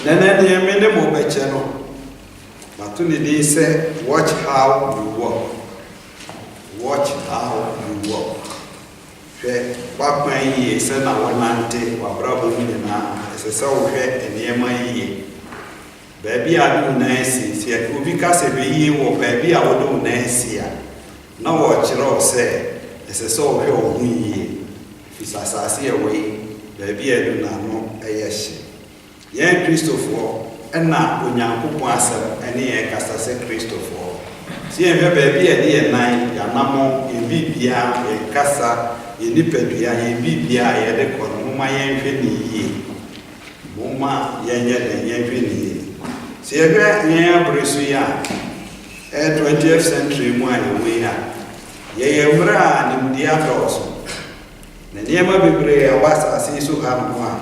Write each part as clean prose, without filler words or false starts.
Then the minimum channel. But to the say, watch how you walk. Watch how you walk. What my ye said, I want Nante or Bravo Mina as a soul and near my ye. Baby, I do Nancy, yet because a ye or baby, I would do Nancy. No watch it all say, as a soul hill ye. If it's as I see away, baby, I do not know a yes. Yen Christopher, and not when young Pupasa and ye cast as a Christopher. See, and baby, a dear night, Yanamo, in Bibia, in Casa. Yenipadua ye bibia ye de kono moma ye hwe ni yi moma ye nye de ye hwe ni yi se ye hwe ye abresu ya 20th century mu aye we ya ye mra ni mdia doso na niema bebre awasa asiso ha no a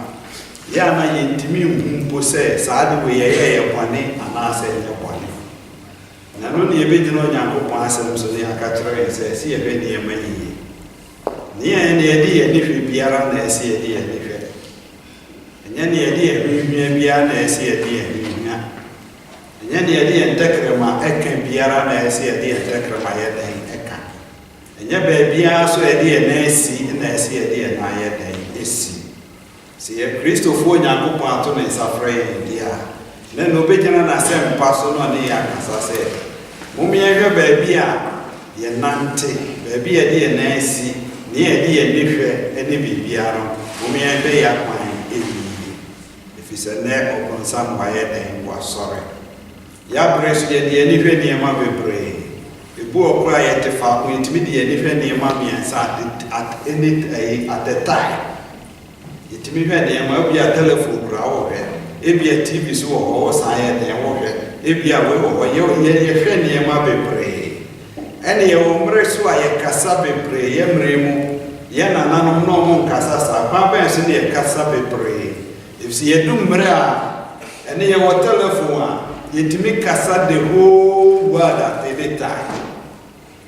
ya na ye ntimi mpo se saade we ye kwane anase ye kwane na no ne ye begino Nyankopon asem so ne aka kire se se ye hwe ni ye mayi Nia and the idea if you be around the sea, dear. And then the idea we be on the sea, dear. And then the idea and take my can be around the sea, dear, take my head and eka. And your baby also a dear Nancy and I see a dear Naya day is see a Christopher Yakupanton is afraid, dear. Then no better than a same person on the as I said. Mummy, baby, ye Nante, baby a dear Nancy. Near dear Nife, any bibiano, whom I pay up my if it's a neck or some by a name was sorry. Ya brace ye the Nife near Mammy Bray. The poor quiet to far with me the Nife near Mammy and sat at any at the time. It me had a maybe a telephone crowd, it be a TV so or I had a water, it be a way or your friend near Mammy Bray. Any omre swa ye kasa bebre ye mremu ye nananum no mon kasa sa papa ense ne kasa bebre if si ye dum mra any ye telephone a yetimi kasa the whole world at any time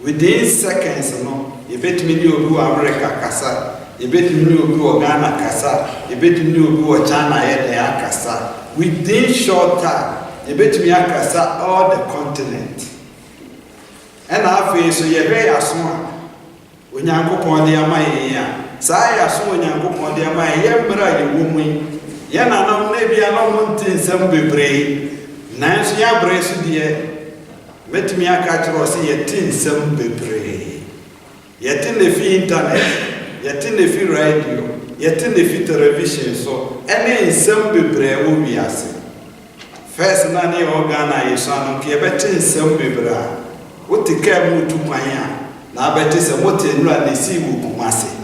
within seconds no ye betimi ni obi wa America kasa ye betimi ni obi wa Ghana kasa ye betimi ni obi wa China ye de kasa within short time ye betimi akasa all the continent. And I so ye very asma when Yankopon de Amaya, Saya so when Yankopon de Amaya, Yambra, you woman, Yana, maybe I don't want to some be brave. Nancy, I brace dear. Met me a catcher or see a tin some be brave. Yet in the fee internet, yet in the fee radio, yet in the fee television, so any some be brave will be as first nanny organa is on Kibetin some be brave. What the care moved to my hand, now better say what in run the sea will massy.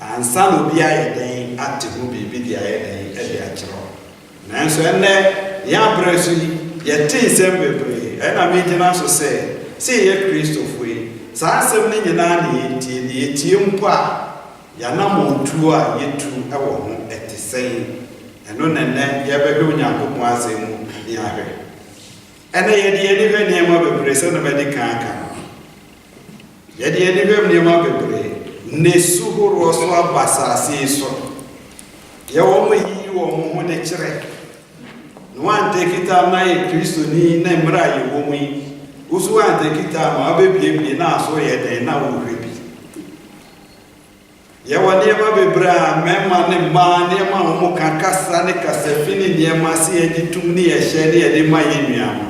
And son will be a day at the movie be the day at the actual. Nancy and there, young Bressy, yet tin same and I mean also say, see ye Christopher, Sansam Ninani, the Tiumpa, Yanamo Tua, yet to our home at the same, and none and then Yabagunya was in Yabe. And I had the any name of a person of any canker. Yet the any name of a bray, Nesu Roswa Bassa says so. Yawomi, you or Monature. No one take it out my Christo ni Nemra, you woman. Uswan take it out my baby, now so yet and now will be. Yawa never be bra, Mamma, Nema, Nema, Mokakasa, Casafini, Yamasi, and Tumni, a shady at the Mayamiam.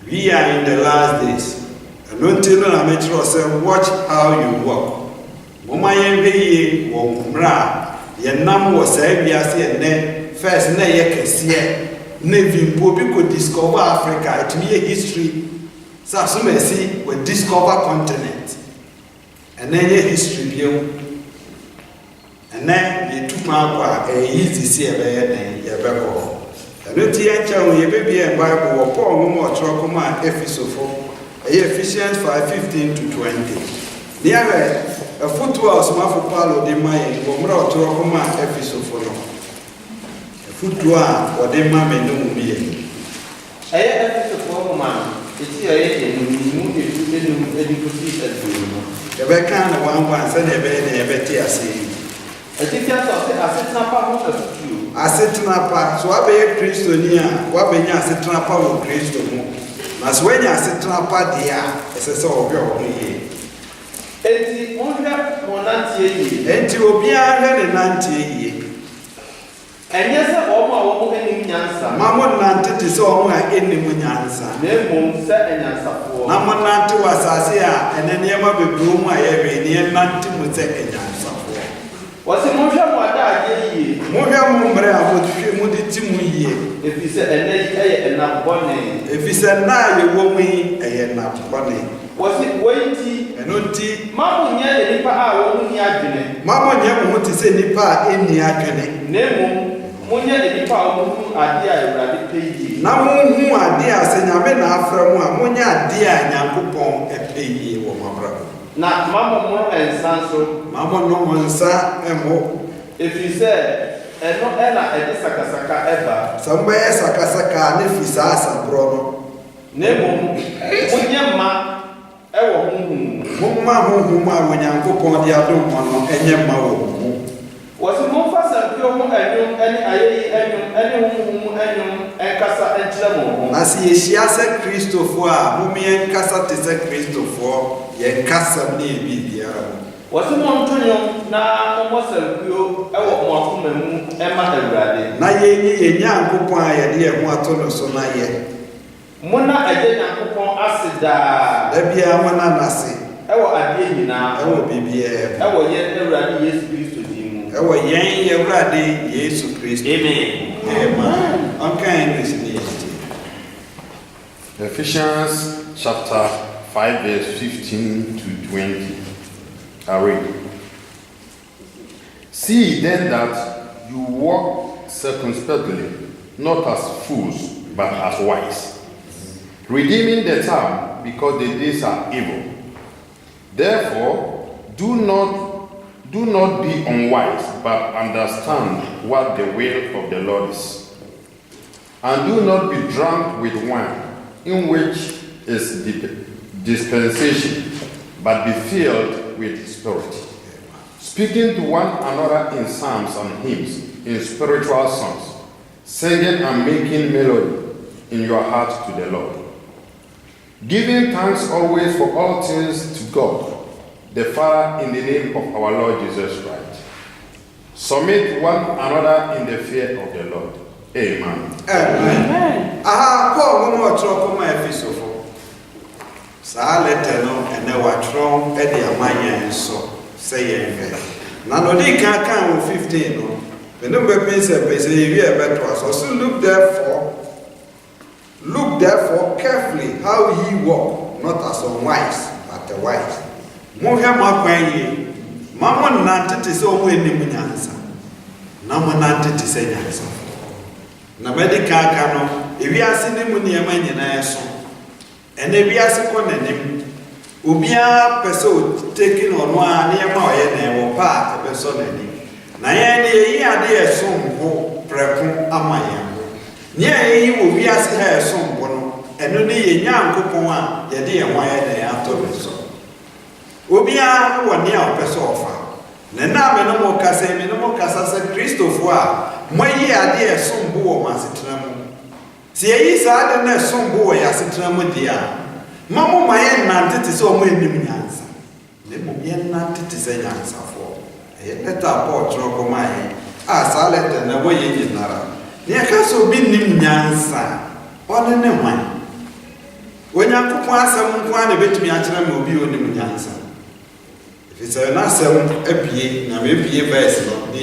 We are in the last days. And until I make sure say, watch how you walk. Mama ye womra, ye nam was a ne first ne ye kesiye. Nevi Pobi could discover Africa, it be a history. Sasume see we discover continent. And then ye history view. And then ye took my easy see a bed ye beko. And no teacher will be a Bible or Paul more Trocoma Ephesus Ephesians 5:15 to 20. Near a football smart Paulo de May or more Trocoma Ephesus for a football or de Mamma no me. I have to form man, it's here in the movie to the The back one once and a bed, a better see. Asetena pa so abe Kristo ni a wabenya asetena pa wo Kristo mu na so wenya asetena pa dia esese obi obi enti monhwe monantie yi enti obi ahwe ne nantie yi enye se omo a wo enim nyansa mamo nante te se omo a enim nyansa memo se enyansafo na mo nante wasase a enene ma bebru mu a yewe ne nante mu se enyansafo wase monhwe mo adaade yi monhwe mo mbre a mo hwe mo de ti mu yi efise eneyi eye enabone efise na ye wo mu yi eye nabone wase wointi enonti mamo nye nipa a wo ni adwene mamo nye mo te se nipa a eni adwene nemo munye nipa a wo ade a Awurade peyi na monhu ade a se nyame na afra mu a monye ade a Nyankopɔn epeyi wo mabra na mamo mo ensanso mamo no monsa emo efise eno ela edi sakasaka eba samba sakasaka ne fisa asabro no nemo munye ma ewo mumma honhum a Nyankopɔn de adom no enye ma wo wasi mo fasa pio mo enum eni ayeyi enum eni honhum enum enkasa enkyere mo na si yehia se Kristofo a mummi enkasa te se Kristofo ye nkasa ne bi biara wasi mo ntonyo na mo sampio ewo mo akoma mu ema Awurade na ye Nyankopɔn a ye de ye ho ato no so na ye mona aje Nyankopɔn asida da bia mona nase ewo ade nyina ewo bibie ewo ye Awurade Yesu Kristo dimu ewo yen ye Awurade Yesu Kristo amen amen okay this is Ephesians chapter 5 verse 15 to 20. I read. See then that you walk circumspectly, not as fools, but as wise, redeeming the time, because the days are evil. Therefore, do not be unwise, but understand what the will of the Lord is. And do not be drunk with wine, in which is dispensation, but be filled with Spirit, speaking to one another in psalms and hymns, in spiritual songs, singing and making melody in your heart to the Lord, giving thanks always for all things to God, the Father, in the name of our Lord Jesus Christ. Submit one another in the fear of the Lord. Amen. Amen. Paul mo tro ma Efesofo. Sa letter no ene wa tro e de amanya nso say yen na no di kan 15 no. The number means a busy better. So look therefore carefully how ye walk, not as unwise, but the wise. Mo hwe mo kwan yi. Mamo nante te se o enim nyansa. Na mo nante te se nyansa. Na medical ka no ewiase ne mu niam nyina eso ene ewiase ko nanim obia pese o taking ono a niam a oye na wo pa ebeso nanim na ye ne yi ade eso mbo preko amaya ne ye yi wo wiase ha eso mbo no eno ne ye Nyankopon a ye de ye ho aye na ya to beso obia wo ne a pese ofa na na me no mo kasa se Kristofo a moyi ade esombo wo masetena mu se yi sa ade na esombo wo ya setena mu dia mamo maye nante te so mo enim nyansa le mo ye nante te se nyansa fo e leta Paul tro ko mai a sa leta na wo ye nyinara ne ka so bi nim nyansa one ne man Onyankopon asem nko na betumi a kire me obi onim nyansa ifisa na asem apie na me pie verse no ne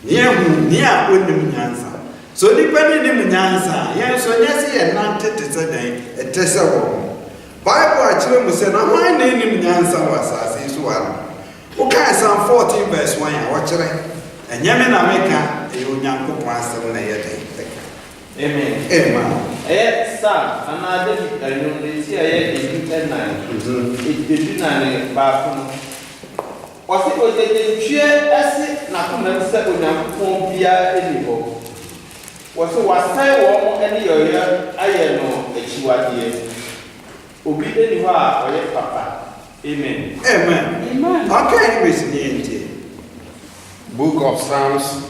yehu ni a onim nyansa so nipa ni nim nyansa yen so nyese ye nante te se den etese wo Bible a kire mu se na hwan na nim nyansa wa asase so wa o kan Psalm 14 verse 1 a wo kire enyeme na meka e Onyankopon asem na ye den amen amen Psalm ana David ayun le ti aye edu na ne ba fun Osi ojeje tue ese na kuma se Onyankopon bia enibo. Wosi wasai wo mo eni yoye aye no echiwade. Obi eni ho a oye papa. Amen. Amen. Okay, we see Book of Psalms,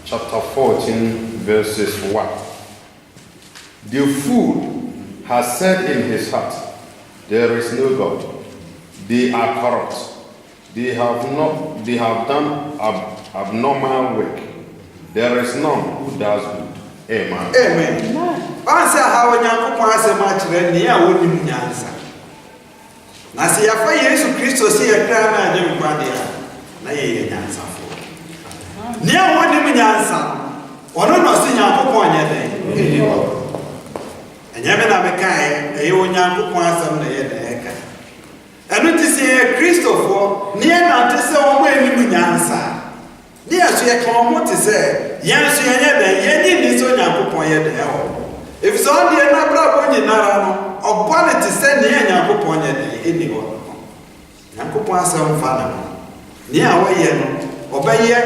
chapter 14, verses 1. The fool has said in his heart, there is no God. They are corrupt. They have done abnormal work. There is none who does good. Amen. Amen. Answer how Nyankopon ase ma kire ne a wonim nyansa. Na se yafa Yesu Kristo se yakra na adem kwade a na ye nyansa fo. Ne a wonim nyansa ono no se Nyankopon nya den. Enyame na mekai e wo Nyankopon asem na ye den eka. Enu ti se Kristo fo ne na te se wo mo enim nyansa. Ni aso ye kan mo te se yan so ye nya den ye ni so Nyankopon ye den ho. If so dey na bra bo nyinara no obone te se ne Nyankopon ye den eni ho. Nyankopon asem fa na. Ni a wo ye no obeye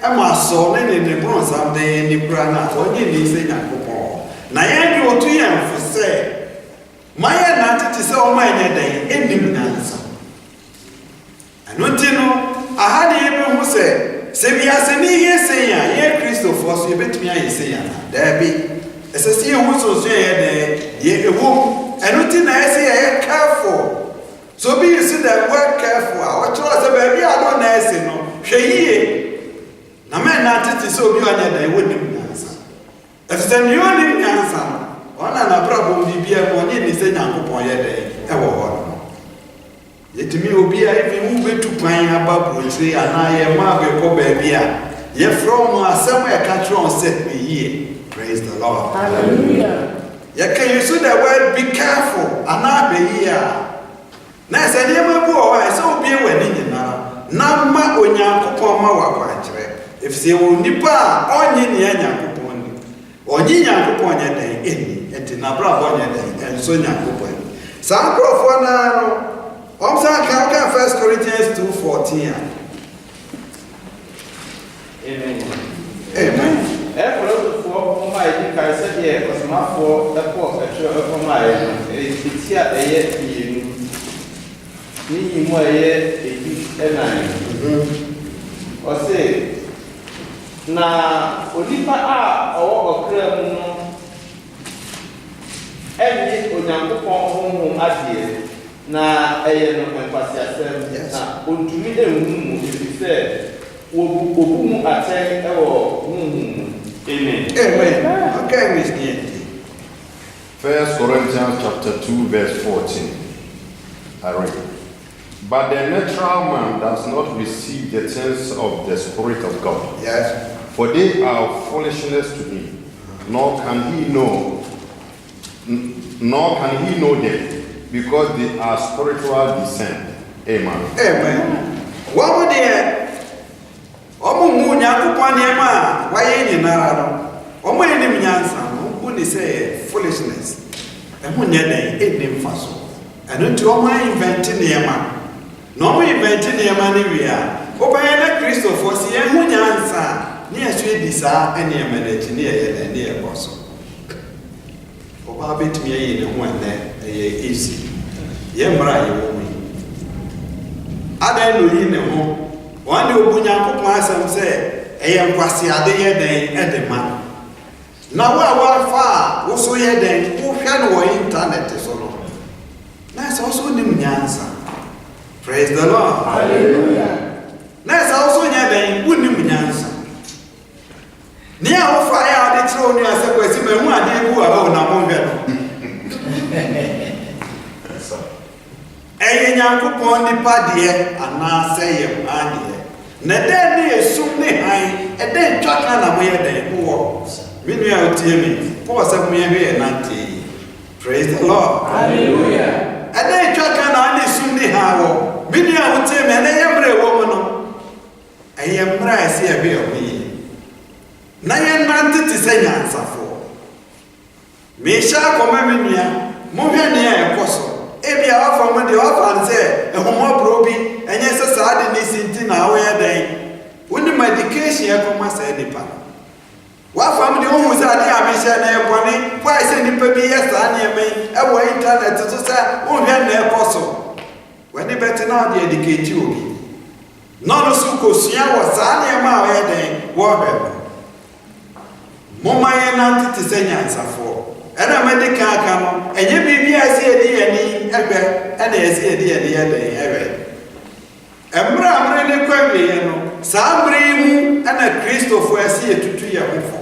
e ma so ne bron sam den ni kura na onye ni se Nyankopon. Na ye di otu ye mfo se maye na te se o ma ye den enim nansa. Anoti no ahade ye be hu se Sebia ni yese ya ye Kristo for so yebetumi ayese ya da bi esese ye hu so ye de ye ewo enoti na yese ye careful so be you see that word careful what you say baby I don't na yese no hwe yie na me na tete so obi anya da ewonim nyansa esese ni onim nyansa ona na brabo bibia mo ni se Nyankopon ye de ewo ho yetimi obi a evi mu betu pan ababu ntire ana ye ma be ko ba bia ye from asem e ka tron set me here. Praise the Lord. Hallelujah. You can use the word be careful ana be here na se ne ma bu o wa se obi e wani nyina na ma Onyankopon ma wa kwa kire if se wo nipa onye ne Nyankopon ni onye Nyankopon nya den eni enti na bra bo nya den enso Nyankopon sa krofo na no can 1 Corinthians 2:14. Amen. Amen. Every for my education, yeah, was my for the poor for my it's here a year. Me, more year, or say, now, Olipa or Crem, every Onyankopon adie. Na no emphasis asem na ontumi ehunu if say obu mu aten ewo amen. Amen. Okay, Miss Niente. 1 Corinthians chapter 2 verse 14. I read. But the natural man does not receive the things of the Spirit of God. Yes. For they are foolishness to him, nor can he know them. Because they are spiritual descent. Amen. Amen. What would they? Omu Nyankopon ne ma wa ye nyinara no. Omu enim nyansa no, who say foolishness. Emu nye den enim faso. Eno nti omu invent ne ma. No omu invent ne ma ne wi a. Obaye na Kristo for si ehu nyansa. Ne asu edisa ene ma na chi ne ye den ne ye boso. Oba betumi ye ne ho ene ye easy. Ye mra ye wo mi. Ada no yi ne ho. Wande obu Nyankopon asem se eye nkwase ade ye den edema. Na wa fa wo so ye den wo hwe no wo internet so no. Na so so nim nyansa. Praise the Lord. Hallelujah. Na so so nya den wo nim nyansa. Ni a wo fa ya ade tro ni ase kwasi ma hu ade bu a wo na mo hwe no. Eye Nyankopon nipa de ana se ye ma de. Na den ne esum ne han e den twaka na mo ye den wo. Minu ya otie mi. Paul se mo ye hwe na tie. Praise the Lord. Hallelujah. E den twaka na ne esum ne han wo. Minu ya otie mi na ye mre wo mo no. Eye mra ese ye hwe o yi. Na ye nante ti se nyansafo. Me sha koma minu ya. Mo hwe ne ya ekoso. Ebi a wafa mo de wafa nse ehomo brobi enye se saade ni sinti na wo ye den woni medication e koma sa nipa wafa mo de wo se ade a me hye na e bone kwa se nipa bi ye sa na e wo internet so sa wo hwe na e koso wani beti na de educate obi No so kosua was any ma eden wo Moma yenante te sɛ nyansafo ɛna mede ka aka no enye bibia ase edi ani ebe ɛna ase edi ani eden ebe emra ne kwawe no saa mre mu ɛna Kristofo ase etutu ye hofo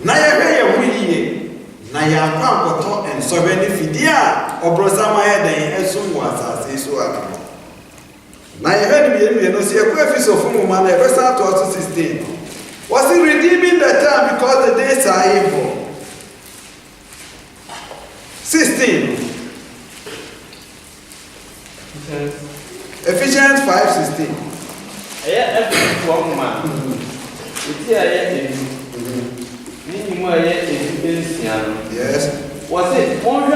na ye hwe ye hu yie na ya kwa akɔtɔ ensɔbe ne fidia obrosama eden esum wɔ asase so aka na ye hwe ne no se ekwa Efesofo mu ma na ebesa to 16 was he redeeming the time because the days are evil? 16. Ephesians 5:16. Yes. Was it more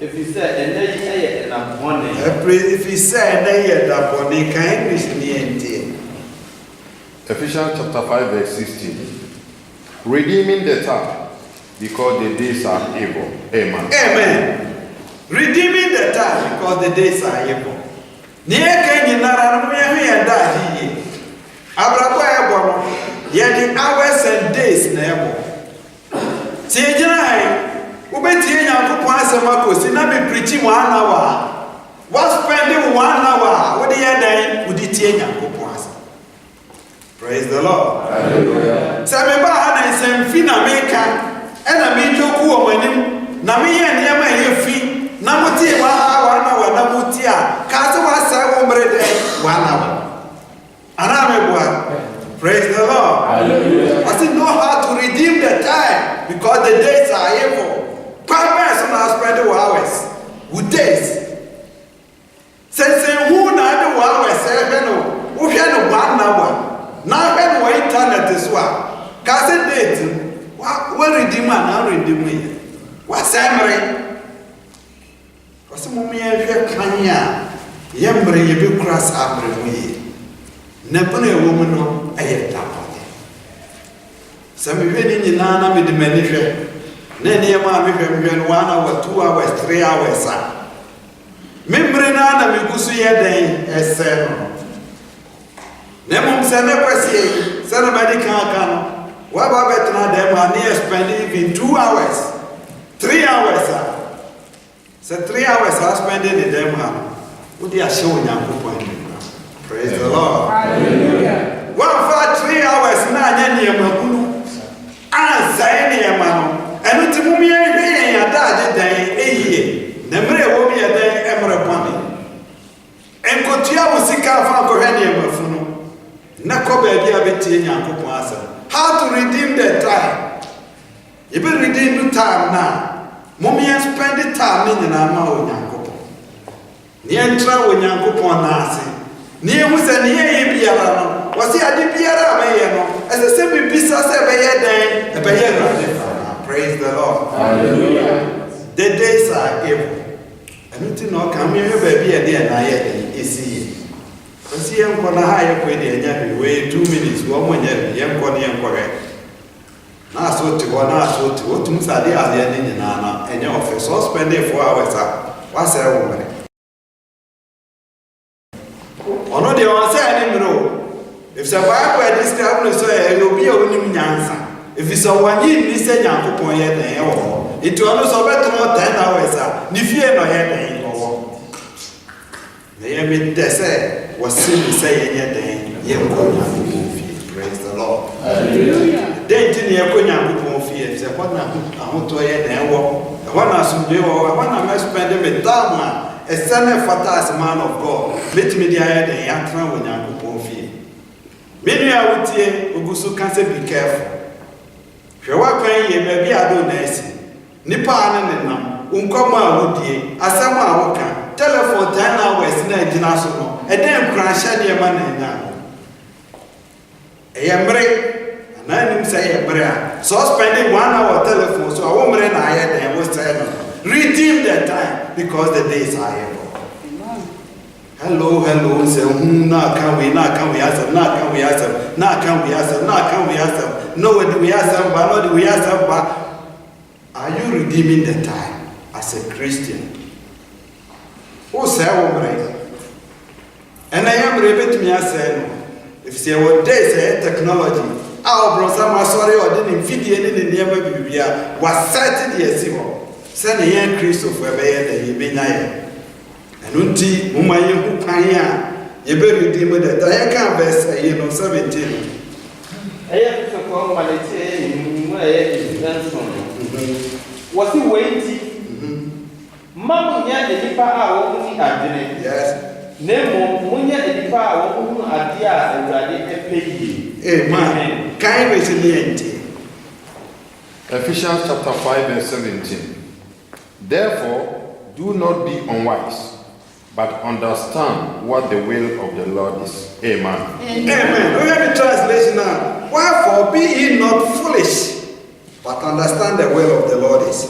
if he said, and then he said, morning. If he said, that morning, can English Ephesians chapter 5, verse 16. Redeeming the time, because the days are evil. Amen. Amen. Redeeming the time, because the days are evil. Near Kenya, Naramuya, and Daddy. Abraham, yet the hours and days never. See, Ubeti Yankupo Asamako, Sinabi preaching 1 hour. Was spending 1 hour. What the other would it Yankupo? Praise the Lord. Hallelujah. Sameba had a same fina maker, and a major cool money. Nami and Yama Yefi, Namuti 1 hour, Namutia, Kasawa 7 1 hour. And I'm praise the Lord. Hallelujah. I still know how to redeem the time because the days are evil. Parents are spending hours with days. Since who now the hours, who can 1 hour. Now when we internet is what? Cause it date. What redeem now redeem? What's Emery? What's the moment you can Yambre you be cross every Nepone woman no a tap. Some even in Nana with the manager. Nene ma me hwehwe 1 hour 2 hours 3 hours a membre na me gusu ye den ese no nemum se ne kwese se na badi kan aka no wa ba betna dem ma ne spend even 2 hours 3 hours a se 3 hours a spend in dem ha wo dia hye onyankopon praise the Lord. Hallelujah. One for 3 hours na anya ne makunu ansa ne no and to me, I died a Nemre will be a day ever upon and Cotia was sick of Uncle Funo. Nakobe Diabeti and how to redeem the time? You will redeem the time now. Mommy and spend the time in an amount Yankopo. Nientra when Yankopo Nasi. Near was a near Piano. Was he a Dipiara Mayano as a semi piece of a day a Bayana? Praise the Lord. Hallelujah. The days are evil. And you know, come here, baby, and then I is here. I see him for the higher way, and wait 2 minutes, 1 minute, young Connie correct. Now, so to one hour, so to what to Musadi are the ending in Anna, and your office, so spending 4 hours up. What's a woman? Or not the answer anymore. If survival at this time, so you'll be a winning answer. If it's a 1 year, this is a point yet. It will also better not 10 hours. If you know yet, the Tessa was simply saying yet, praise the Lord. Hallelujah. Then Yakunya fears. I want to hear the walk. I want to do, I want to spend them with Dama, a son of Fatas man of God. Let me the idea and Yatra when Yaku fear. Maybe I would say, Ugusu can say, be careful. Hwewakwan ye baby ado na esi nipa ane nenam unkoma wodie asama awoka telephone 10 hours na agina so no eden kransha de ma na nya eyemre na nim say eyemre a so spending 1 hour telephone so awomre na aye den was say no redeem the time because the days are evil. Hello, say na can we answer, na can we answer. No, do we answer, but not do we answer, but are you redeeming the time as a Christian? Oh, say, mre betumi asɛ no if say what day say technology our brother sorry or didn't video ni ne nneɛma bibia was set the asi ho sɛ ne yɛn Christopher ɛbɛyɛ da yɛbɛnya yɛ ɛno nti mo ma yɛ hu kan a yɛbɛredi mu da yɛ ka verse 17 ɛyɛ Christopher malete mu ɛyɛ Johnson wɔsi wɛnti mamu nya nipa a wɔn ni adwene yes nemo munya nipa a wɔn hu ade a Awurade ɛpɛ yie amen kan wɛsi ne yɛnti Ephesians chapter 5 verse 17. Therefore, do not be unwise, but understand what the will of the Lord is. Amen. Amen. We have the translation now. Wherefore be ye not foolish, but understand the will of the Lord is.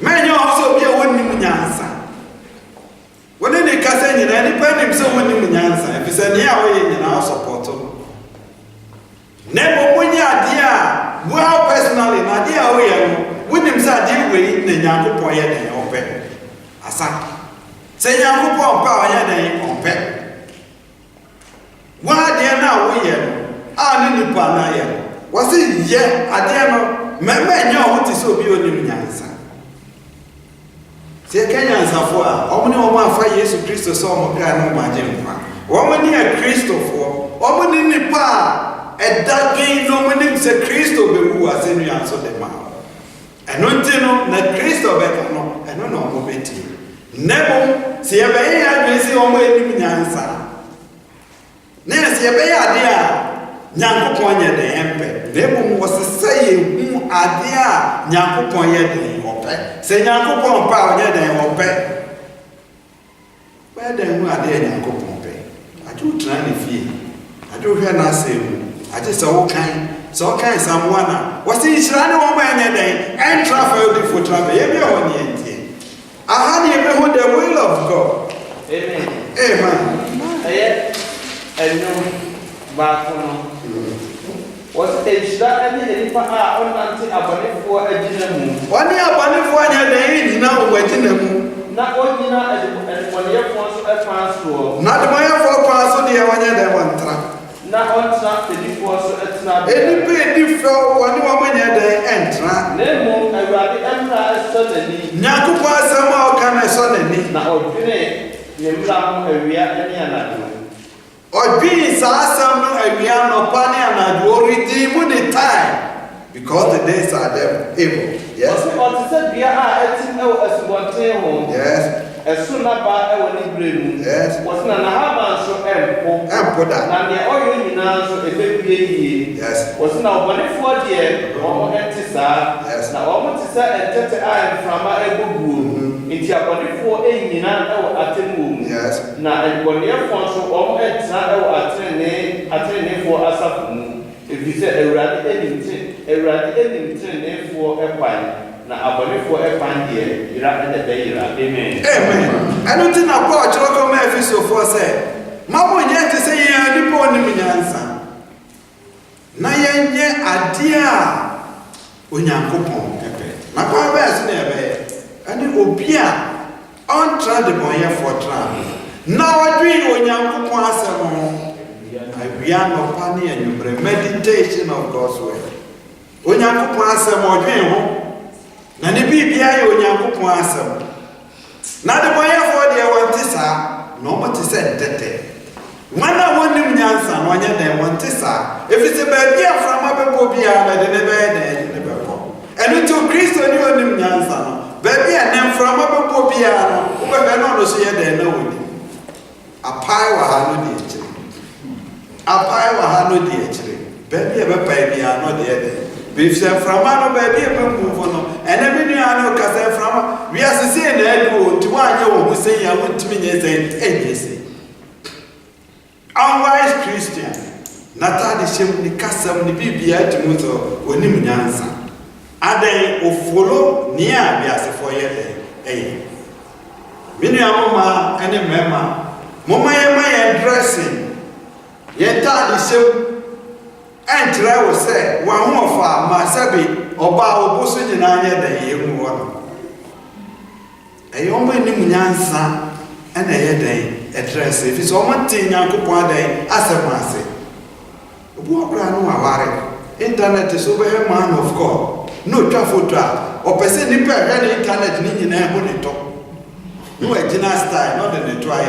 Men you also be a winning nyansa. When they can say any penny so winning nyansa, if it's a near way in our support. Never when you are dear, well personally, not dear way. When him say deal with the Nyankopon ye den open. Asa. Say Nyankopon pa ye den open. Wa de na wo ye no. A ni nipa na ye. Was it ye ade no me nya wo ti so bi onim nyansa. Say kanyansa fo a omni o ma fa Yesu Kristo so mo kra no ma je mfa. Wo mo ni a Kristo fo. Wo mo ni nipa e da gen no mo ni se Kristo be wu asenu yanso de ma. And no, na Christo better no, and no mobeti. Nebo, see a bay, I may see on way in Yansa. Nay, see a bay idea, Nyankoponya de Empe. Nebo was the saying, whom idea, Nyankoponya de Ope. Say Nyankopon power de Ope. Where then are there Nyankopon? I do try to feel. I do hear not say, I just all kind. So kind someone was in Israel woman and travel for travel. I had even the will of God. Amen. Amen. I know back was Israel any part on until abonnent for a dinner. One year abonnent for a day now waiting them. Not one year and 1 year for a passport. Not the way for passport, the one year they want trap. Na on trap the divorce at na any pay differ one woman there enter nemo Awurade enter sonani Nyankopon asama o kana sonani na odwene ne mra mo awia ani anado odwin sa asam no awia no pa ne anado redeem the time because the days are them evil. Yes, what said we are etin e asubonten ho. Yes. Esuna ba e woni bremu. Yes. Was na haba so empo da. Na ne oyo nyina so ebebie yi. Yes. Was na obonefo de omo entisa. Yes. Na omo tisa entete a enframa egugu. Nti abonefo enyina e wo atemu. Yes. Na ebonefo so omo entisa e wo atene fo asafu. Efise Awurade enimtin nefo ekwan. Na abonefo ekwan de ira ede be ira. Amen. Amen. Anu ti na Paul chiro ko ma Efesofo se mamo nye te se yen nipa onim nyansa na yenye ade a Onyankopon pepe na kwa ba se na ebe ani obi a on tra de bonye for tra na wadwi Onyankopon asem awia no pa ne anumre meditation of God's word Onyankopon asem odwen ho na ne bibia ye Onyankopon asem na de boye for de wanti sa no moti se tete wana wonim nyansa no anya den wanti sa efise ba bia frama bebo bia na de ne be de ne bebo enu to Kristo ni wonim nyansa no ba bia ne frama bebo bia no wo be no so ye de na woni apai wa ha no de echi apai wa ha no de echi ba bia be pa bia no de de bifse frama no ba bia be move no ene bi ni ano kasa frama we asese na edu nti wa anye wo se ya wontimi nye ze enyese unwise Christian nata de shem ni kasam ni bibia timuzo onim nyansa adan ofolo ni a biasefo ye de mini amoma ene mema moma ye ma ye dressing ye ta de shem entra wo se wa hu ofa ma sabi oba obusu nyina anye de ye hu wo no eyo mba ni munyansa ene ye de address if it's one thing Yankopon day asem obu okra no aware internet is over a man of God no trafotra or person nipa hwe internet ni nyina ho ne to no agina style not the try.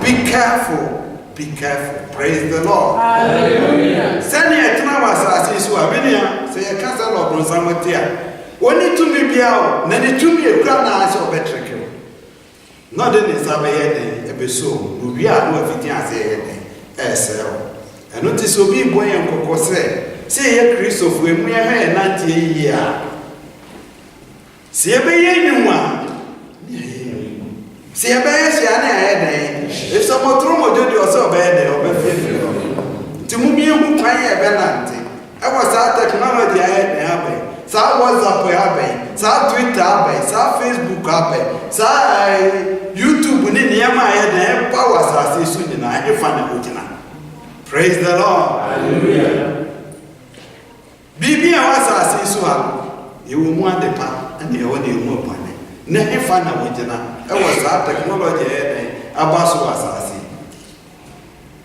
Be careful, praise the Lord. Hallelujah. Send your time was as you are many say a castle of Rosamatia. Only to me be out, then to me a crown as your better. Not in the Sabayet episode, we are no SL. And notice will be boy and coco say a Christopher, when we are 90 years. See a baby one. See a baby, if someone threw more duty or so bad, or to move you who pay a penalty. I was at technology I had. Sa WhatsApp abe, sa Twitter abe, sa Facebook abe, sa YouTube ni niyama ya na power sa sisu ni na efa na ojina. Praise the Lord. Hallelujah. Bibi a wasa sisu ha, yewu mu adepa, na ye woni mu opane. Na efa na ojina. E was sa technology ya na abaso wasa si.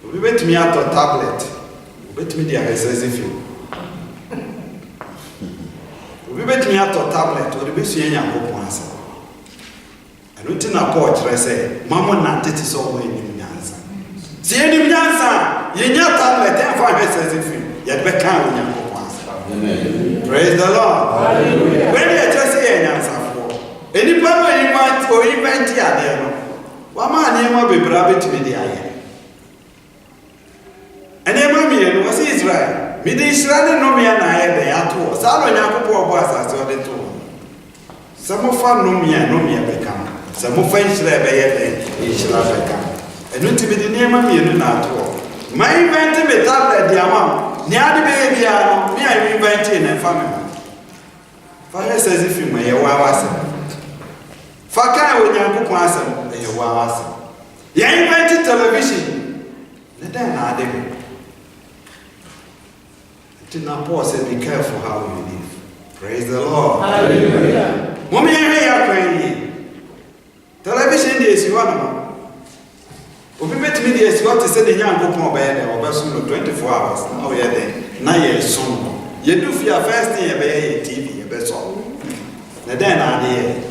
Obi betimi ato tablet. Betimi dia exercise film. We bet me out of tablet or the best in your answer. And we didn't approach, I say, Mamma not it is all in the answer. See any answer, you your tablet and 5 exercise film, yet become in your answer. Praise the Lord. Hallelujah. When you just say an answer for any problem you want or event here, there, one man name will be brave to me the eye. And Emma was Israel. Midi Israel no me na ye de ato. Sa no Nyankopon bo asase ode to. Some of no me become. Some of Israel be ye de Israel become. Enu ti bi de nema me nu na ato. My event me tablet dia ma. Ni ade be bia no, me I invent na family. Fa says if you may wa wase. Fa kai wo Nyankopon asem e wa wase. Ye invent television. Le den na ade. Now Paul said, be careful how you live. Praise the Lord. Hallelujah. Mommy, I pray. Television days, you want to bet me this, what to say the young people bed or person 24 hours. Oh, yeah, then. Now you're soon. You do for your first thing, a TV, a best song. Then I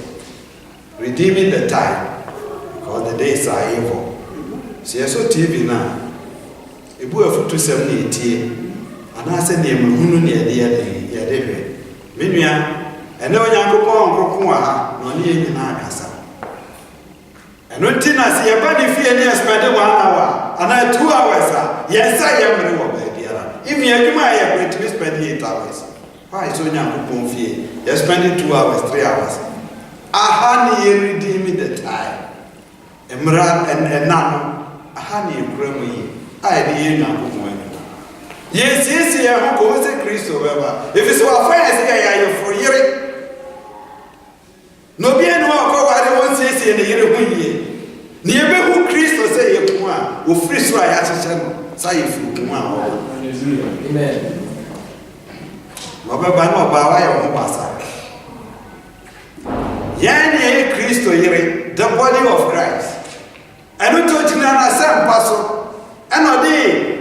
redeeming the time because the days are evil. See, I saw TV now. A boy of 270 and I said, Hunu near the Yadebe. Minia, and no Yankopon, no near Nakasa. And no Tina see a body fear near spend 1 hour, and I 2 hours. Yes, I am very well. If you are going to spend 8 hours, why so Yankopon fear? You're spending 2 hours, 3 hours. Honey, redeem the time. Emran and Nano, a honey, Grammy. I did Yankopon. Yes, I'm going to Christo. If it's our friends, I am for year. No, be no, I won't say in the year of 1 year. Near who Christo say, who free so I ask a channel, say if you want. Amen. Mababa, Bawai or Mobasa. Yan Christo, the body of Christ. I don't touch Nana Sam Paso. And a day.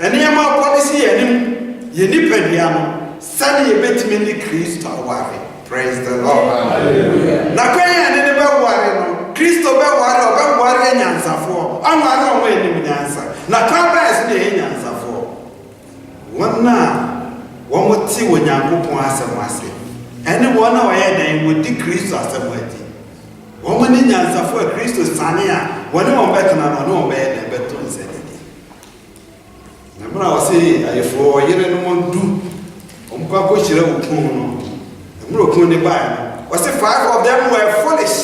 And near my policy, and you nip and yam, Sunny bet me the Christo worry. Praise the Lord. Hallelujah. Nakaya never worry, Christo worry and answer for. I'm not waiting to answer. Nakaba is the answer for. One now, one would see when Yankopon as a massive. Anyone away would decrease as a wedding. One would answer for Christo Sania, one more better than no bed and better said. When I was saying, I for a year and one do, Umquaco Shiro Kuno, Murokuni Bay. Was the 5 of them were foolish?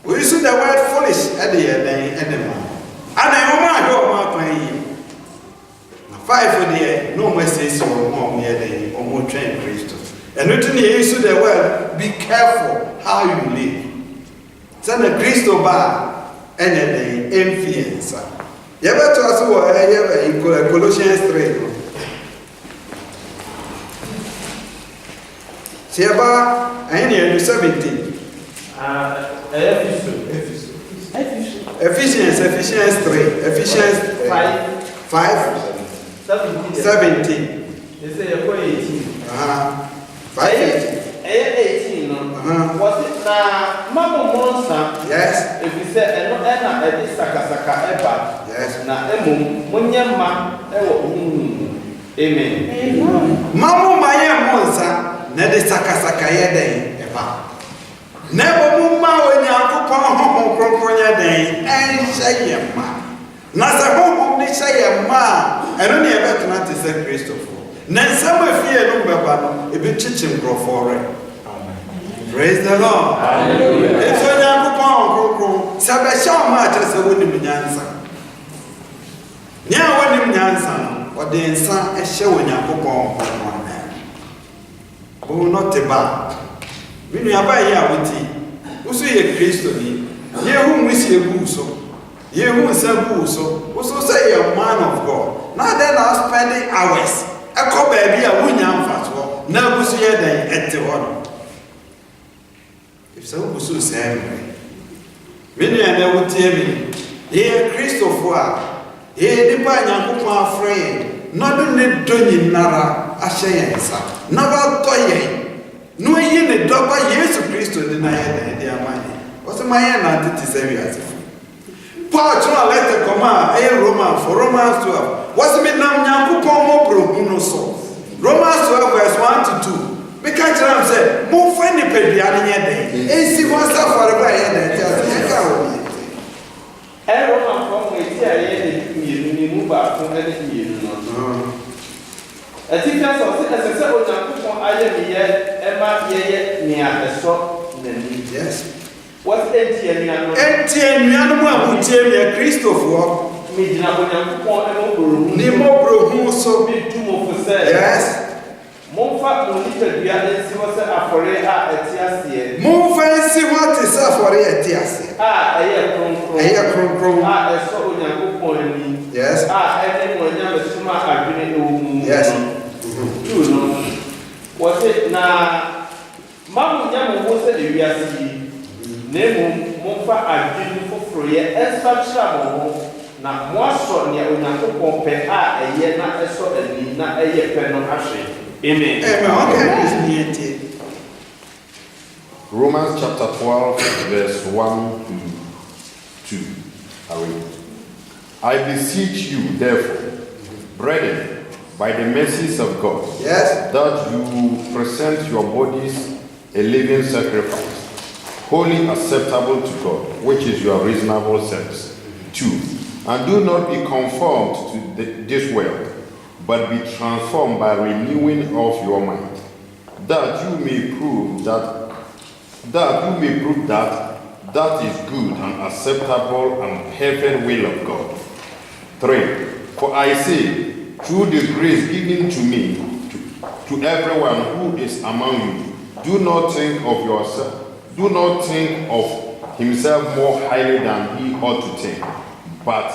We used the word foolish at the end of and I don't mind 5 for the year, no message or more near or more trained Christos. And written here, use the word, be careful how you live. Send a Christo bar and an influence. You ever to us what in Colossians 3. See about 17. Ephesus. Ephesians 3, Ephesians 5:17. They say you're 18. 5:18. 18, no? Was it now, Mamma Monster? Yes. If you say, and not Anna, and this Sakasaka Eba. Yes. Now, Munyama, Amen. Mamu Maya Monza, Nede Sakasaka Yede, Eba. Never Mumma when you are Krokonya Day, and Shayama. Nasa Home, Shayama, and only ever cannot say Christopher. Then some of you know, it be teaching grow for it. Praise the Lord. Hallelujah. It's when you go, Sabasha matters a winning answer. Now, when you answer, or the answer is showing you go on. Oh, not a bad. When you are by here with you, who say a Christian, ye whom we see a buso, ye who is a buso, who say a man of God. Now then, I'll spending hours. I call baby a winyan fast walk. Now, who's here then at the one? If so, who's so sad? When you are would tell me, here, Christopher, here, the Panya friend, not only doing Nara, Ashayansa, never toying. No, in the double years of Christo denied their money. What's my aunt to say as Paul letter command, a Roman for Romans 12. What's the name Yakupo Bruno so? Romans 12, verse 1 to 2. Because I'm saying, move funny pediani day. And see what's up for a guy and Roman from which I move back from anything. A teacher of several people I am here, Emma, near the shop. Yes. What's empty and Yanamu, Christopher, Nemo so be too more for say. Yes. Monfa, Monica, the other was a for a Tiasia. Move and see what is up for a Tiasia. A year from a so young. Yes. And then when you're smart, I've been yes. Was it now? Mamma Yamu was a reality. Name Monfa, I've been for free, and such trouble. Now, more so near Unako Pompe, a year not a sort of not a year pen on Ashley. Amen. Romans chapter 12, verse 1 to 2. I beseech you, therefore, brethren, by the mercies of God, yes, that you present your bodies a living sacrifice, wholly acceptable to God, which is your reasonable service. 2. And do not be conformed to this world, but be transformed by renewing of your mind, that you may prove that is good and acceptable and perfect will of God. 3. For I say, through the grace given to me, to everyone who is among you, do not think of himself more highly than he ought to think, but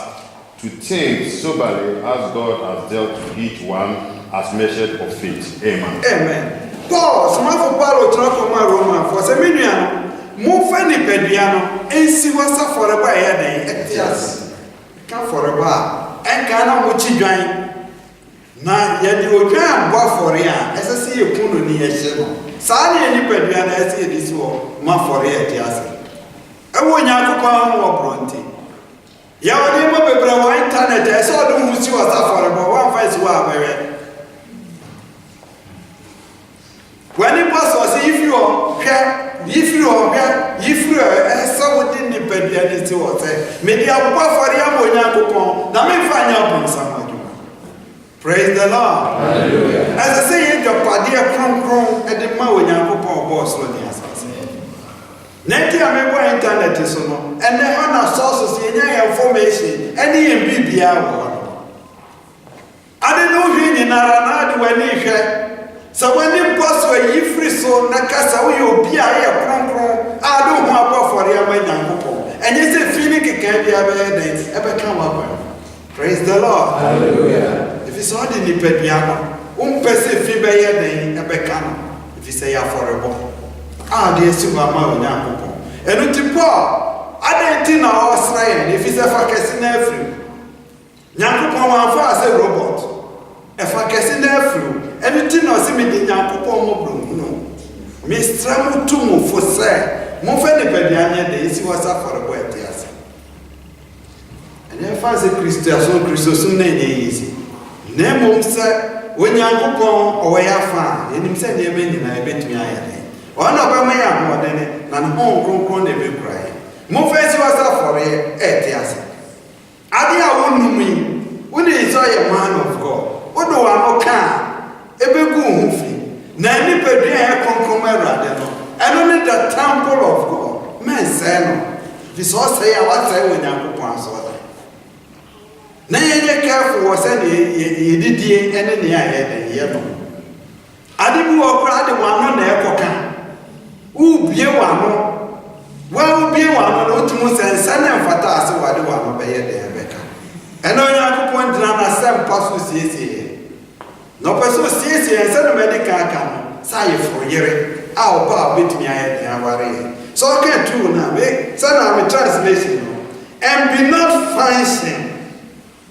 to think soberly as God has dealt to each one as measured of faith. Amen. Amen. Paul, some of Paulo Tracoma Roman for Seminiano, Mufani Pediano, and see what's up for a bar. Yes, come for a bar, and cannot watch you join. Now, yet you will try and bar for ya, as I see you put on the issue. Sally and Pediana, I see this war, ma for ya, yes. I want Yakupa more Bronte. Yawadimo Bebra internet, I saw them who see what's up for about 1 5 1. When it was if you are somewhat independent, to what say, maybe I'll go for the Yamoyan, now may find out somewhere. Praise the Lord. Hallelujah. As I say, your party are crum at the Mawayan boss on the assassin. Next year, I remember internet is on, and then on our sources, in information, any MBBR. I don't know if in Arana when you hear. So when you pass away, you free so Nakasa, you be a crum, I don't want for the American people. And you say, feeling it can be a ever come up. Praise the Lord. Hallelujah. If it's all in the Pediano, person feeble a becano. If you say, for a ball. Ah, dear Superman, and to Paul, I Adentina or Srayan, if it's a facet in every Yankupon one as a robot. A facet in every anything or similar Yankupon Moblum, no. Miss Tramutumu for say, Mofeni Pediania, the issue was up for a wet yes. And if I say Christos, soon easy. Name said, when Yankupon or Wayafa, and him said, you mean in a bit me I. One of my young more than it, and home grown every cry. Mofesi was up for a yes. Adia wouldn't mean, when he saw a man of God. What do I know can? A big goofy. Nanny Pedria concomera, and only the temple of God. Men say no. This was say I was say when Yankupon saw that. Nay, careful was any did any near head and yellow. I didn't walk around the one on the epoca. Who be one? Well, be one or two months and send them for us what do I obey the Rebecca. And on your point, Nana Sam Passus CC. No person sees and send a medical can say for year. Our power beat me and worry. So I can't do now, make send out a translation and be not function,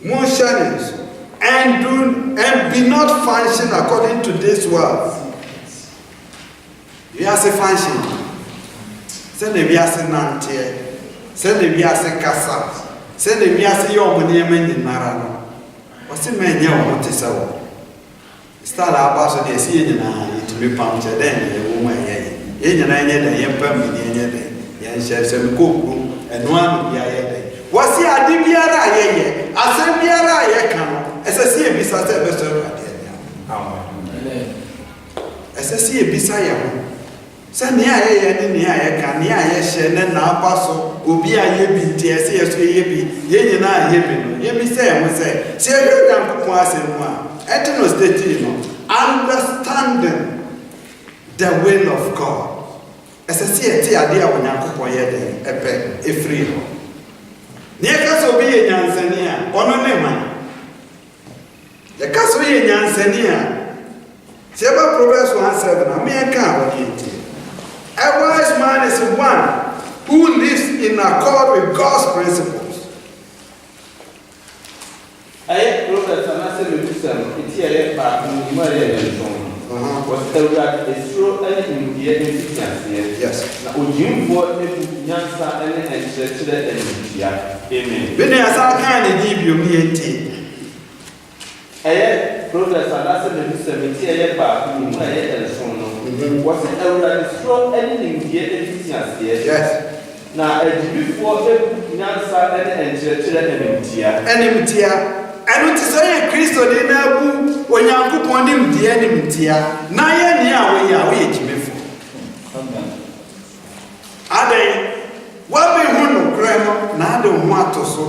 motionless, and be not function according to this world. You have a function. Send the Bias Nantier, send the Bias Cassa, send the Bias your money in Narano. What's the man you want to sell? Start our boss of the scene to be punctured then, the woman, and I young permanent, yan shall some cook room, and one of the day. What's the idea? I said, Biara, come, as I see a beside the best. As I see a beside Send the air and the air can the air shen and now passo will be a yebi, TSS, yebi, yen and I yebi, yebi say, we say, say, you don't pass in one. Ethno state, understanding the will of God. As I see a tea idea when I cook a pet, a free. Near Castle be a Yansania, or no name. The Castle be a Yansania. Seba Proverbs 1:7, I mean, I can't. A wise man is one who lives in accord with God's principles. I Proverbs it's here back in Maria. Was a true and yes. Now, would you vote Yansa and Church Amen. When I saw kind of give you me Proverbs it's back in Maria. Was it a strong ending yes. Now, before Yansa and Church and what is a Christo de Nabu when you put on him the enemy. Naya near we are before. Are they? What we want to grandma, Nado Matoso,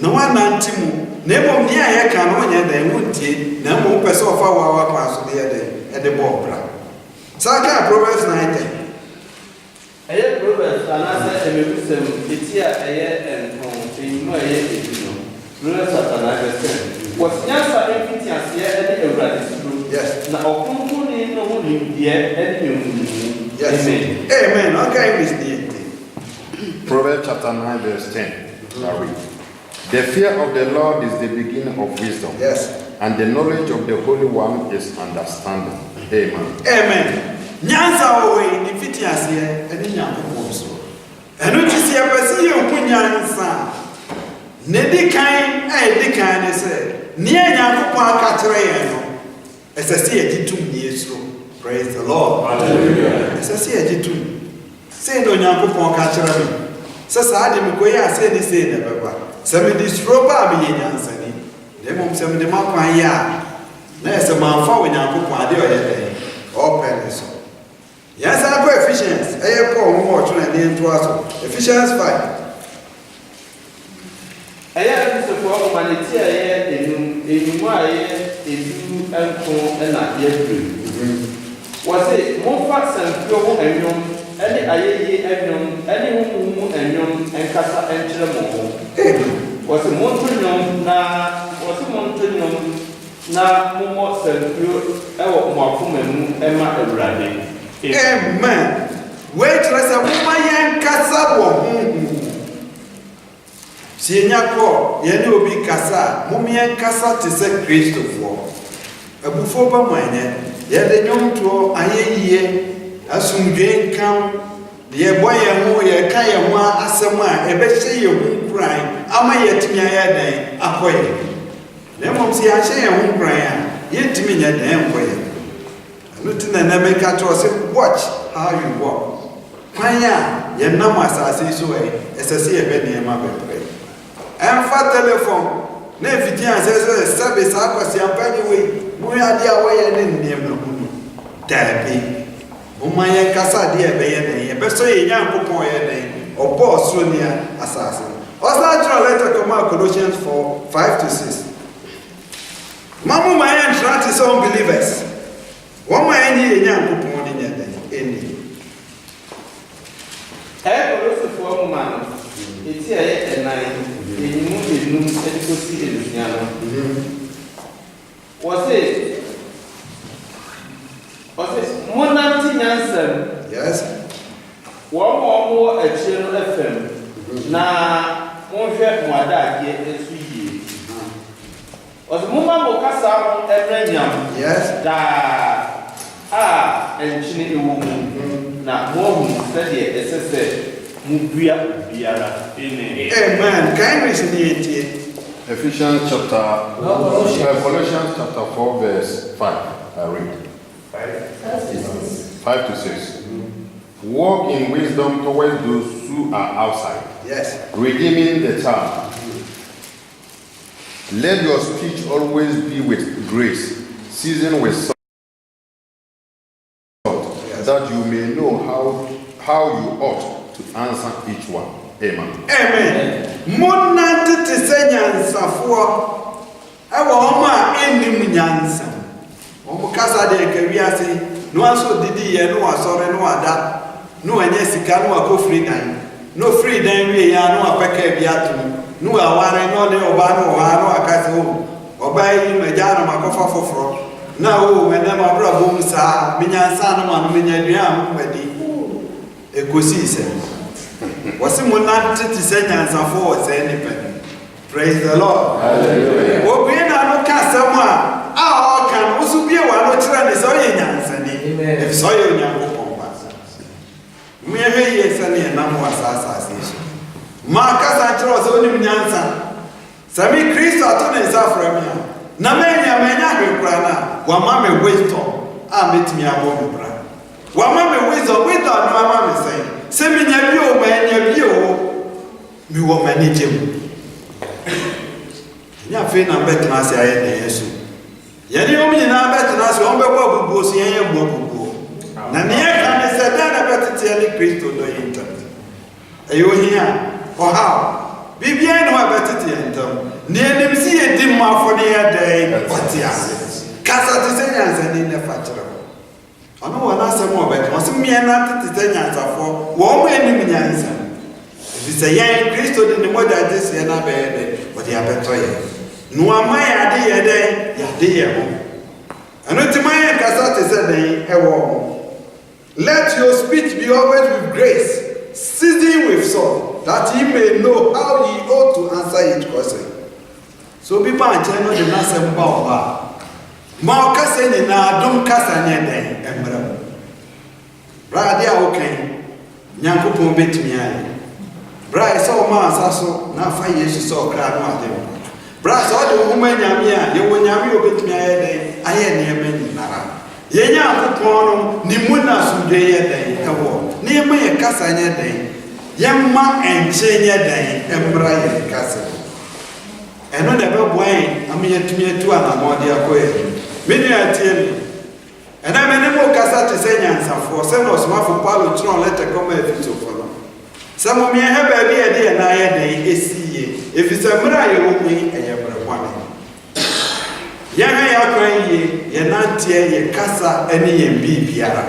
no one antimu, never near a canon, they won't take, no more person of our pass there at the Bobra. Saka Proverbs 19. I Proverbs, and I said, it's here and home, was Yansa everything as yet and yes. Now, Kumpuni no yet and yes. Amen. Okay, Miss Proverbs chapter 9, verse 10. The fear of the Lord is the beginning of wisdom. Yes. And the knowledge of the Holy One is understanding. Amen. Amen. Nyansa away in fitias here and in Yankupon. And which is your person, Punyansa. Nedi kind, the kind they said, near Yankupon Catrayano, as I see a Jitum years. Praise the Lord. Hallelujah. As I see a Jitum. Say no Yankupon Catray. Sasadi Mikoya said, they say never. Some of this roba be in Yansani. They won't send the Mapaya. There's a man for when Yankupon day or penis. Yes, I have Ephesians. I have more to us. Ephesians 5. I have to perform humanity in my and not yet. Was it more facts and pure and any whom and Casa and Chilamo? Was a Montreal was a Montreal now more than pure more woman Emma Amen. Wait, let's have my young Casa. Sienako, yene obi kasa, mumien kasa te se Kristo fo. Abufo ba manye, yede nyomto ayeye, asumdwe nkam, ye boye ho ye ka ye ho asem a ebehye ye hu kran, ama yetimi ayeden akoye. Na mom si ahye ye hu kran a, yetimi nyeden koye. Anu tina na meka to say watch how you walk. Kwanya ye nam asase so esese ye be ne ma bebre. Emfa telephone na efitia sese service akwasi ampani we mo ya dia we ye ne ndiem no hunu dabi mo ma ye kasa dia be ye ne ye be so ye nyankopon ye ne obo osro ni asase osa tro letter to Mark Colossians 4:5-6 mamu ma ye ntrati so unbelievers wo ma ye ni ye nyankopon ni nya den eni Colossians 4 man eti aye enai enimu enum edikosi enunyano wose monanti nyansam yes wo achire no FM na monhwe moadage esu yie wose mumma mo kasa mo ebranyam yes da enchine ewo mu na mo sede esese mubia biara ene amen can we see Ephesians chapter Colossians chapter 4 verse 5. I read 5-6. Walk in wisdom towards those who are outside. yes Redeeming the time. Let your speech always be with grace, seasoned with salt, that you may know how you ought to answer each one. Amen. Amen. Monante te senyansafo. Ewo homa enim nyansa. Omo kasa de kawiase, no aso didi ye no asore no ada. No anya sika no akofri dan. No free dan wie ya no apeka biato. No aware no de oba no ha no akase ho. Oba yi meja no makofa foforo. Na o wena ma bra bom sa, minyansa no ma no minyaduan mwadi. Ekosi se. Wasi monante te senyansafo o se nipa. Praise the Lord. Hallelujah. Obi na no kasama o kan usubie wa no kira ne so ye nyansani. If so ye onyankopon ba. Me he ye sane na mo asasa aseso. Ma kasa kira so ni nyansa. Sami Kristo ato ne safra mi a. Na menya hwekura na wa ma me wisdom a metimi abo me bra. Wa ma me wisdom no ama me say. Se mi nya bi o ma nya bi o mi wo managem. Nya fe na betna se aye na Yesu. Ye ni o mi na betna se on be bo bubu se ye bo bubu. Na ne ye kan se da na betete ni Kristo do yinta. Ayo hia o ha bibia no abetete yentam. Ne enim si ye dim mafo ne ye dai otia. Kasa te se nyanza ni ne fa kire. Ono wana se mo be o se mi na te nyansafo wo mo enim nyansa. Ebi se ye Kristo de ne moja de se na be de o de abeto ye. No ama ya de ye de ya de ye ho. Ano ti man kasa te se den e wo. Let your speech be always with grace, seasoned with salt, that ye may know how ye ought to answer each question. So people are telling you the nasa mba. Ma kasa ni na dum kasa nye den emra. Bra dia okay. Nyankopon betimi aye. Bra so ma asaso na fa Yesu so kra no ade. Bra so de wo ma nyame a ye wo nyame obetimi aye den aye ne emani nara. Ye nyankopon no ni mu na sudwe ye den ewo. Ni ma ye kasa nye den. Ye ma enche nye den emra ye kasa. Eno na be boy am ye tumi atu anamode akoye. Many are telling me. And I mean, no cassa to say answer for some of smart Paulo Tron letter come a bit of follow. Some of me have a day and I day if it's a mirror, you me and your one. Yana crying ye, ye not tear ye cassa any and be piara.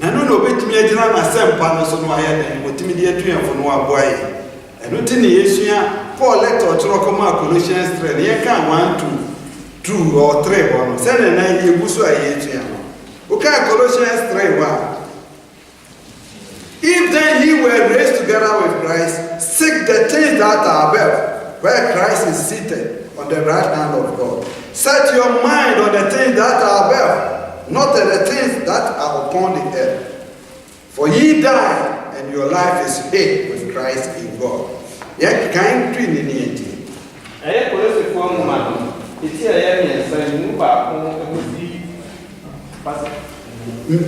Nano bit me a general assembly panels on my head and with immediate triumph for no boy. And not in the Asia, Paul letter to Rocoma Colossians 3, ye can't want to. 2 or 3 one. Send na ye busu aye tua. Okay, Colossians 3:1. If then ye were raised together with Christ, seek the things that are above, where Christ is seated on the right hand of God. Set your mind on the things that are above, not on the things that are upon the earth. For ye died, and your life is hid with Christ in God. Yet kind Trinity. I police for a man. It's here, and saying, move back home.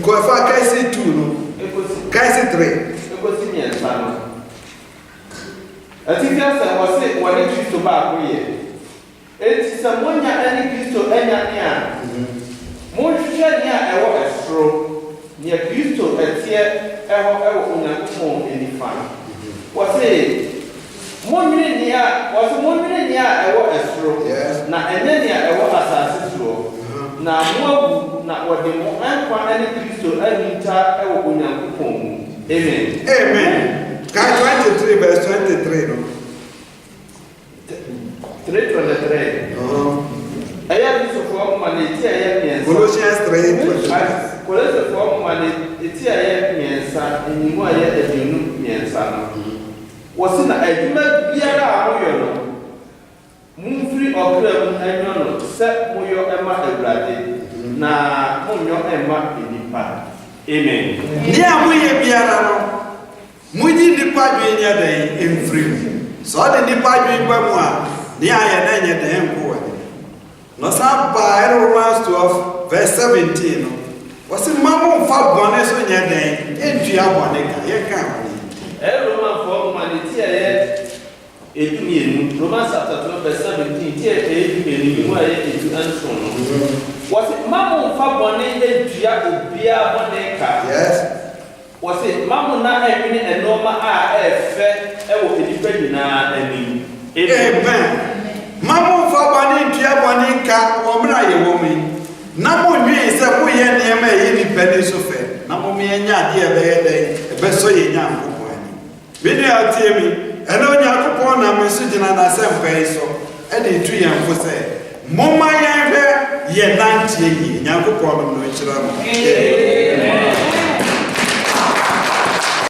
Kofa Kaisi 2, no? Kaisi 3. It was in the son. I think that's what I said when it used to back here. It's someone any Christo any more share near a straw near Christo a tear ever on a home in the farm. Was it 1 million near was 1 million near a straw? Yes. Now and then near a assassin straw. Now more not what the more any Christo any tar ever on a home. Amen. Amen. Guy 23 verse 23. No? 3:23. I have this form money. Colossians 3:23. Colossians form money. It's a year, son, and you are a new son. Was in a human beer. Moon free or club, and you set Moyo Emma a brady. Na Moyo Emma in the park. Amen. Near Moya Biarano. Muji the Padrinia day in free. So the Padri Bamwa. Near a damn boy. No, some by Romans 12, verse 17. Was it Mamma for bonus on your day? And Giabonica, you can't. Roman for humanity, Romans chapter 12, verse 17. You are to answer. Was it Mamma for bonnet and Giabonica? Yes. Was it Mamma not having a normal fair? I will be depending on any. Amen. Mamu fa bani tia bani ka omra ye womi. Na mo nwi se mo ye niam e ni peni so fe. Na mo me nya de e be ye de be so ye nya akoko ani. Bi ni atie mi, ene onya akoko na me so gina na se mpe so. E de tu ye mfo se. Mo ma ye hwe ye nantie yi nya akoko no no chira mo.